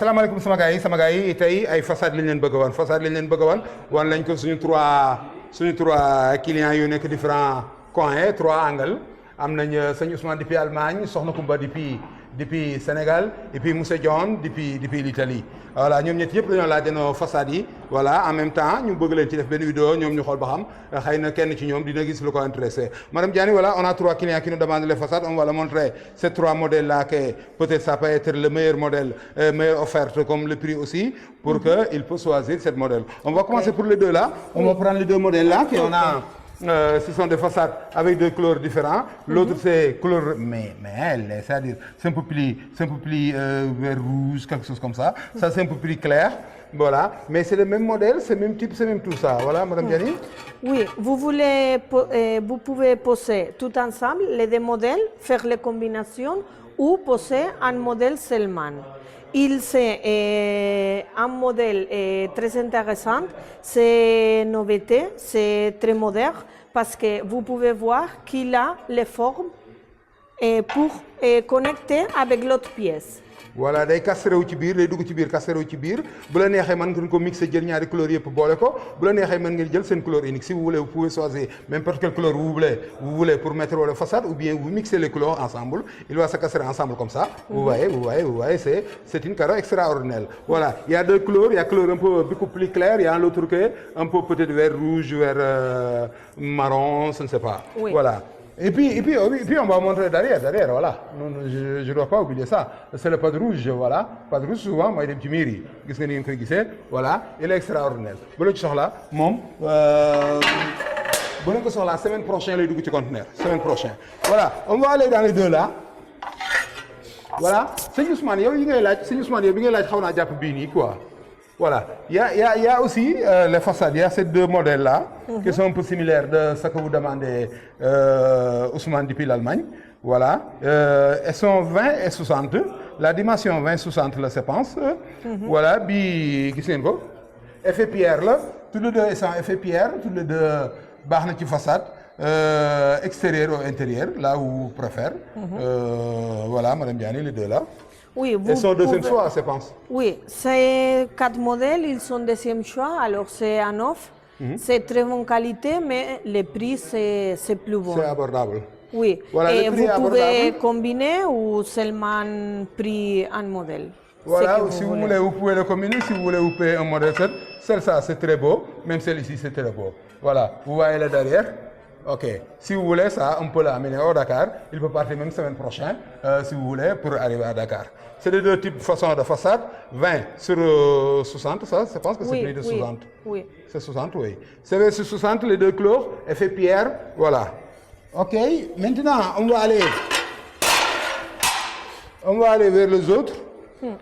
salaamaaleykum sama gars yi tey ay façade lañ leen bëgg a wan lañ ko suñu trois clients yu nekk différents coins trois angles am nañ sëñ Ousmane depuis Allemagne soxna Kumba depuis Sénégal et puis Moussa John depuis l'Italie voilà ñoom ñett yëpp dañoo laaj façade yi voilà en même temps ñu bëgg leen ci def benn vidéo ñoom ñu xool ba xam xëy na kenn ci ñoom dina gis lu ko intéressé Madame Diani, voilà on a trois clients qui nous demandent les façades on va leur montrer ces trois modèles là que peut-être ça peut être le meilleur modèle meilleure offerte comme le prix aussi pour que il peut choisir cette modèle on va commencer pour les deux là on va prendre les deux modèles là qu'on a ce sont des façades avec deux couleurs différents. L'autre c'est couleur mais elle, c'est-à-dire c'est un peu plus vert rouge, quelque chose comme ça. Ça c'est un peu plus clair. Voilà, mais c'est le même modèle, c'est le même type, c'est même tout ça. Voilà, Madame Diani. Oui, vous pouvez poser tout ensemble les deux modèles, faire les combinaisons ou poser un modèle seulement. C'est un modèle très intéressant, c'est nouveauté, c'est très moderne parce que vous pouvez voir qu'il a les formes pour connecter avec l'autre pièce. Voilà day kasterewu ci biir day dugg ci biir kasterewu ci biir bu la neexee mën ngeen ko mixer jël ñaari couleurs yëpp boole ko bu la neexee mën ngeen jël seen couleur unique si vous voulez vous pouvez choisir n'importe quelle couleur vous voulez pour mettre la façade ou bien vous mixez les couleurs ensemble il va se casser ensemble comme ça vous voyez c'est une carreau extraordinaire voilà il y a deux couleurs il y a couleur un peu beaucoup plus claire il y a l'autre qui est un peu peut-être vert rouge vert marron je ne sais pas voilà. Et puis on va montrer derrière, voilà. Je ne dois pas oublier ça. C'est le pas de rouge, voilà. Pas de rouge, souvent, moi, il est petit miri. Voilà, il est extraordinaire. Bon, tu sors là, bon, que sort la semaine prochaine, les deux conteneurs. Semaine prochaine. Voilà, on va aller dans les deux là. Voilà, c'est Ousmane, il y a quoi. Voilà, il y a aussi les façades, il y a ces deux modèles-là qui sont un peu similaires de ce que vous demandez Ousmane depuis l'Allemagne. Voilà, elles sont 20 et 60, la dimension 20-60 là, je pense. Voilà, effet pierre là, tous les deux sont effet pierre, tous les deux barnes qui façade. Extérieur ou intérieur, là où vous préférez. Voilà, Madame Diani, les deux là. Oui, ils sont deuxième choix, je pense. Oui, c'est 4 modèles, ils sont deuxième choix, alors c'est un offre. C'est très bonne qualité, mais le prix c'est plus bon. C'est abordable. Oui, voilà, et vous pouvez combiner ou seulement prix un modèle. Voilà, si vous voulez, vous pouvez le combiner, si vous voulez, vous payez un modèle seul. Celle-là, c'est très beau, même celle-ci, c'est très beau. Voilà, vous voyez là derrière. Ok, si vous voulez ça, on peut l'amener au Dakar. Il peut partir même semaine prochaine, si vous voulez, pour arriver à Dakar. C'est les deux types de façons de façade. 20 sur 60, ça, je pense que c'est plus de 60. Oui. C'est 60, oui. C'est sur 60, les deux couleurs, effet pierre, voilà. Ok, maintenant, on va aller vers les autres.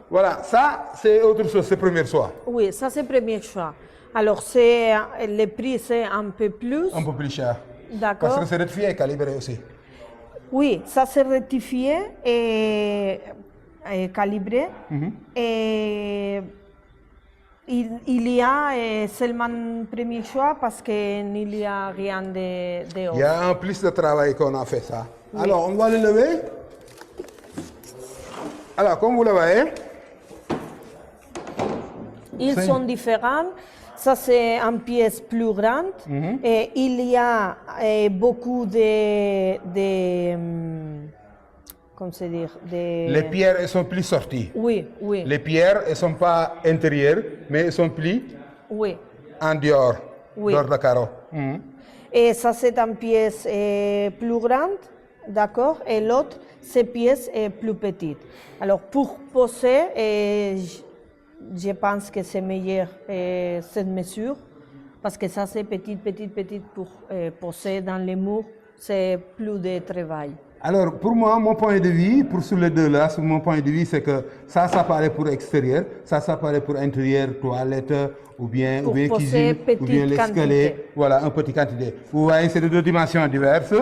Voilà, ça, c'est autre chose, c'est premier choix. Oui, ça, c'est premier choix. Alors, le prix, c'est un peu plus. Un peu plus cher. D'accord. Parce que c'est rectifié et calibré aussi. Oui, ça c'est rectifié et calibré. Et il y a seulement premier choix parce qu'il n'y a rien de autre. Il y a un plus de travail qu'on a fait ça. Oui. Alors, on va le lever. Alors, comme vous le voyez. Ils sont différents. Ça, c'est une pièce plus grande. Et il y a beaucoup comment se dire, Les pierres, elles sont plus sorties. Oui. Les pierres, elles ne sont pas intérieures, mais elles sont plus en dehors, dehors de carreau. Et ça, c'est une pièce plus grande, d'accord? Et l'autre, cette pièce est plus petite. Alors, pour poser, je pense que c'est meilleur cette mesure parce que ça c'est petit pour poser dans les murs, c'est plus de travail. Alors pour moi, mon point de vue, pour sur les deux là, mon point de vue c'est que ça paraît pour extérieur, ça paraît pour intérieur, toilette ou bien cuisine, ou bien l'escalier, voilà, une petite quantité. Vous voyez, c'est de deux dimensions diverses.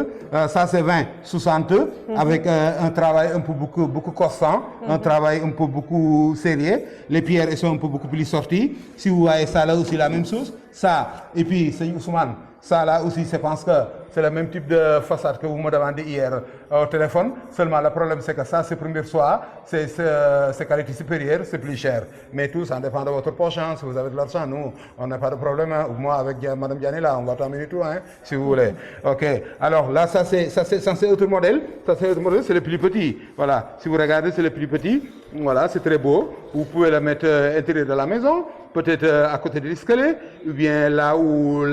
Ça c'est 20-60 avec un travail un peu beaucoup constant, un travail un peu beaucoup sérieux. Les pierres elles sont un peu beaucoup plus sorties. Si vous voyez ça là aussi la même chose, ça et puis c'est Ousmane. Ça là aussi, je pense que c'est le même type de façade que vous me demandez hier au téléphone. Seulement, le problème, c'est que ça, c'est première fois, c'est qualité supérieure, c'est plus cher. Mais tout, ça dépend de votre poche. Hein. Si vous avez de l'argent, nous, on n'a pas de problème. Hein. Moi, avec Mme Diané, là, on va terminer tout, hein, si vous voulez. OK. Alors là, ça, c'est autre modèle. Ça, c'est autre modèle, c'est le plus petit. Voilà. Si vous regardez, c'est le plus petit. Voilà, c'est très beau. Vous pouvez le mettre à l'intérieur de la maison, peut-être à côté de l'escalier, ou bien là où,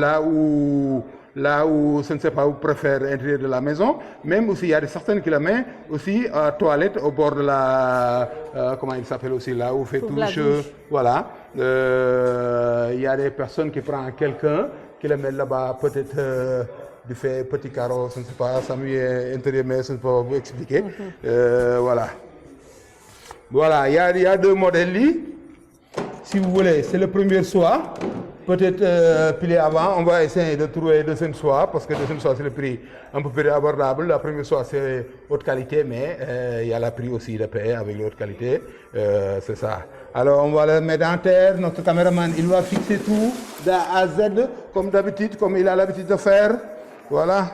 je ne sais pas, vous préférez l'intérieur de la maison. Même aussi, il y a certaines qui la mettent aussi à toilette au bord de la... comment il s'appelle aussi, là où on fait touche. Voilà. Il y a des personnes qui prennent quelqu'un, qui le mettent là-bas, peut-être... du fait petit carreau, je ne sais pas, ça m'est intérieur, mais je ne peux pas vous expliquer. Voilà. Voilà, il y a deux modèles là. Si vous voulez, c'est le premier soir. Peut-être pilé avant, on va essayer de trouver le deuxième soir, parce que le deuxième soir, c'est le prix un peu plus abordable. La première soir, c'est haute qualité, mais il y a le prix aussi de paix avec la haute qualité. C'est ça. Alors, on va le mettre en terre. Notre caméraman, il va fixer tout d'A à Z, comme d'habitude, comme il a l'habitude de faire. Voilà.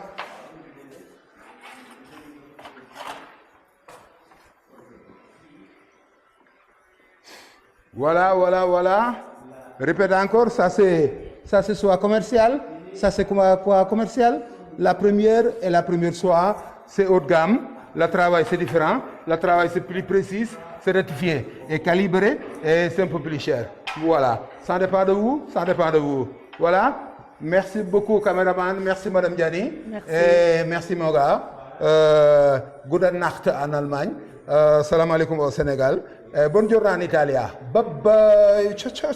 Voilà. Répète encore, ça c'est soit commercial, ça c'est quoi commercial. La première et la première soie, c'est haut de gamme. Le travail c'est différent, le travail c'est plus précis, c'est rectifié et calibré et c'est un peu plus cher. Voilà, ça dépend de vous, Voilà, merci beaucoup caméraman, merci Madame Diani. Merci. Et merci mon gars. Gute Nacht en Allemagne. Salam alaikum au Sénégal. Bonne journée en Italie. Bye bye. Ciao.